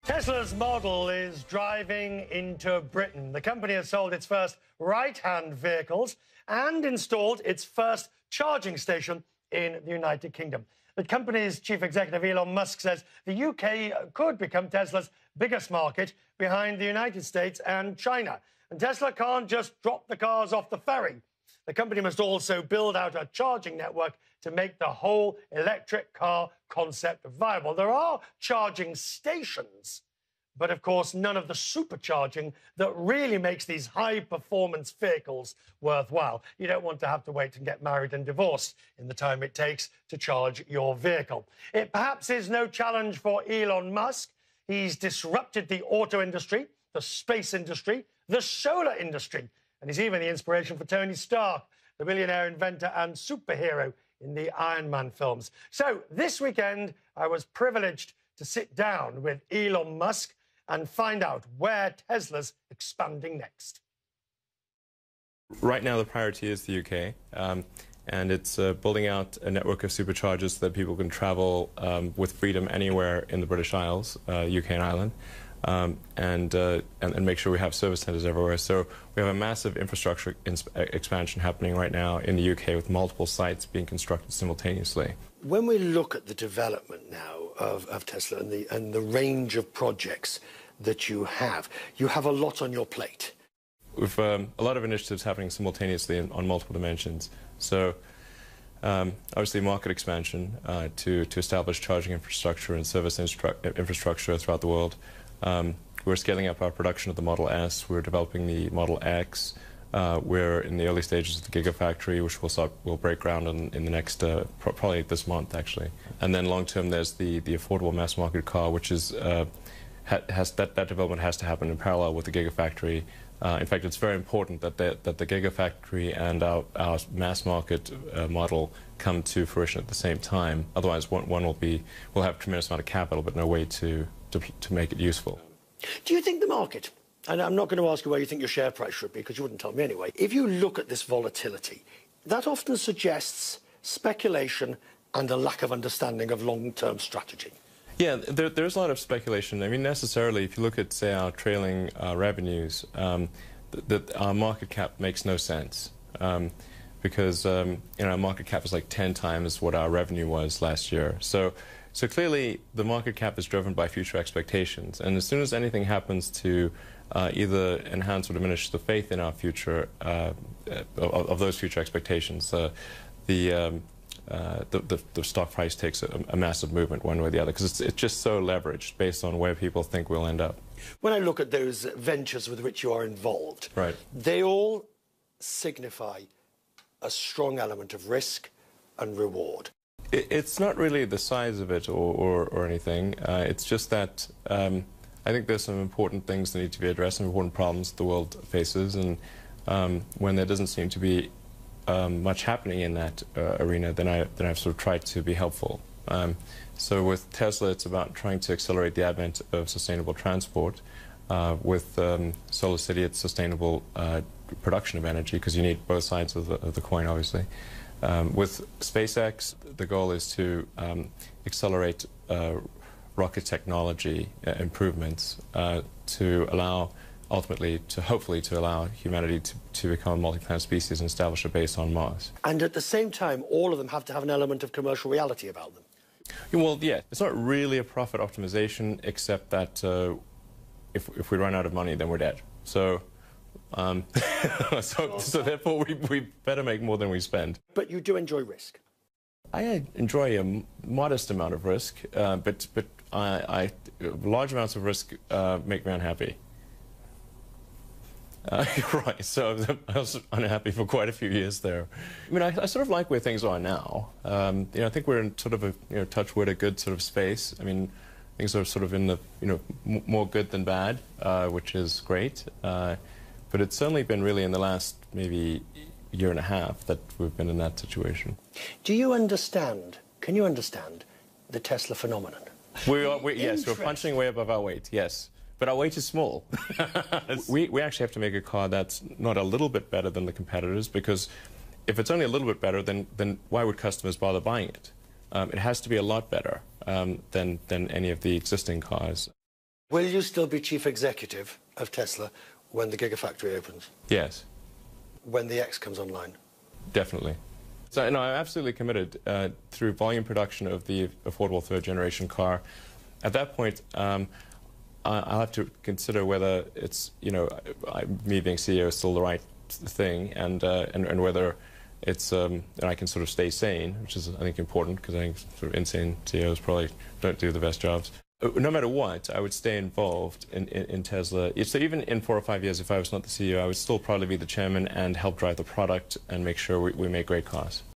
Tesla's model is driving into Britain. The company has sold its first right-hand vehicles and installed its first charging station in the United Kingdom. The company's chief executive, Elon Musk, says the UK could become Tesla's biggest market behind the United States and China. And Tesla can't just drop the cars off the ferry. The company must also build out a charging network to make the whole electric car concept viable. There are charging stations, but of course none of the supercharging that really makes these high-performance vehicles worthwhile. You don't want to have to wait and get married and divorced in the time it takes to charge your vehicle. It perhaps is no challenge for Elon Musk. He's disrupted the auto industry, the space industry, the solar industry, and he's even the inspiration for Tony Stark, the billionaire inventor and superhero in the Iron Man films. So this weekend, I was privileged to sit down with Elon Musk and find out where Tesla's expanding next. Right now, the priority is the UK, and it's building out a network of superchargers so that people can travel with freedom anywhere in the British Isles, UK and Ireland. And make sure we have service centers everywhere. So we have a massive infrastructure expansion happening right now in the UK with multiple sites being constructed simultaneously. When we look at the development now of Tesla and the range of projects that you have a lot on your plate. We've a lot of initiatives happening simultaneously on multiple dimensions. So obviously market expansion to establish charging infrastructure and service infrastructure throughout the world. We're scaling up our production of the Model S. We're developing the Model X. We're in the early stages of the Gigafactory, which we'll break ground in the next, probably this month, actually. And then long term, there's the affordable mass market car, which is that development has to happen in parallel with the Gigafactory. In fact, it's very important that the Gigafactory and our mass market model come to fruition at the same time. Otherwise, one will have a tremendous amount of capital, but no way to make it useful. Do you think the market, and I'm not going to ask you where you think your share price should be, because you wouldn't tell me anyway, if you look at this volatility, that often suggests speculation and a lack of understanding of long-term strategy? Yeah, there's a lot of speculation. I mean, necessarily, if you look at, say, our trailing revenues, our market cap makes no sense because our market cap is like 10 times what our revenue was last year. So clearly, the market cap is driven by future expectations, and as soon as anything happens to either enhance or diminish the faith in our future of those future expectations, the stock price takes a massive movement one way or the other, because it's just so leveraged based on where people think we'll end up. When I look at those ventures with which you are involved, right, they all signify a strong element of risk and reward. It's not really the size of it or anything. It's just that I think there's some important things that need to be addressed, some important problems the world faces, and when there doesn't seem to be much happening in that arena, then I've sort of tried to be helpful. So with Tesla, it's about trying to accelerate the advent of sustainable transport. With SolarCity, it's sustainable production of energy, because you need both sides of the coin, obviously. With SpaceX, the goal is to accelerate rocket technology improvements to allow, ultimately, hopefully to allow humanity to become a multi-planet species and establish a base on Mars. And at the same time, all of them have to have an element of commercial reality about them. Well, yeah, it's not really a profit optimization, except that if we run out of money, then we're dead. So, so therefore, we better make more than we spend. But you do enjoy risk. I enjoy a modest amount of risk, but large amounts of risk make me unhappy. Right, so I was unhappy for quite a few years there. I mean, I sort of like where things are now. I think we're in sort of a, touch wood, a good sort of space. I mean, things are sort of in the, more good than bad, which is great. But it's certainly been really in the last maybe year and a half that we've been in that situation. Do you understand, can you understand the Tesla phenomenon? Yes, we're punching way above our weight, yes. But our weight is small. we actually have to make a car that's not a little bit better than the competitors, because if it's only a little bit better, then why would customers bother buying it? It has to be a lot better than any of the existing cars. Will you still be chief executive of Tesla when the Gigafactory opens? Yes. When the X comes online? Definitely. So, no, I'm absolutely committed through volume production of the affordable third-generation car. At that point, I'll have to consider whether it's, me being CEO is still the right thing, and whether it's, and I can sort of stay sane, which is, I think, important, because I think sort of insane CEOs probably don't do the best jobs. No matter what, I would stay involved in Tesla. So even in 4 or 5 years, if I was not the CEO, I would still probably be the chairman and help drive the product and make sure we make great cars.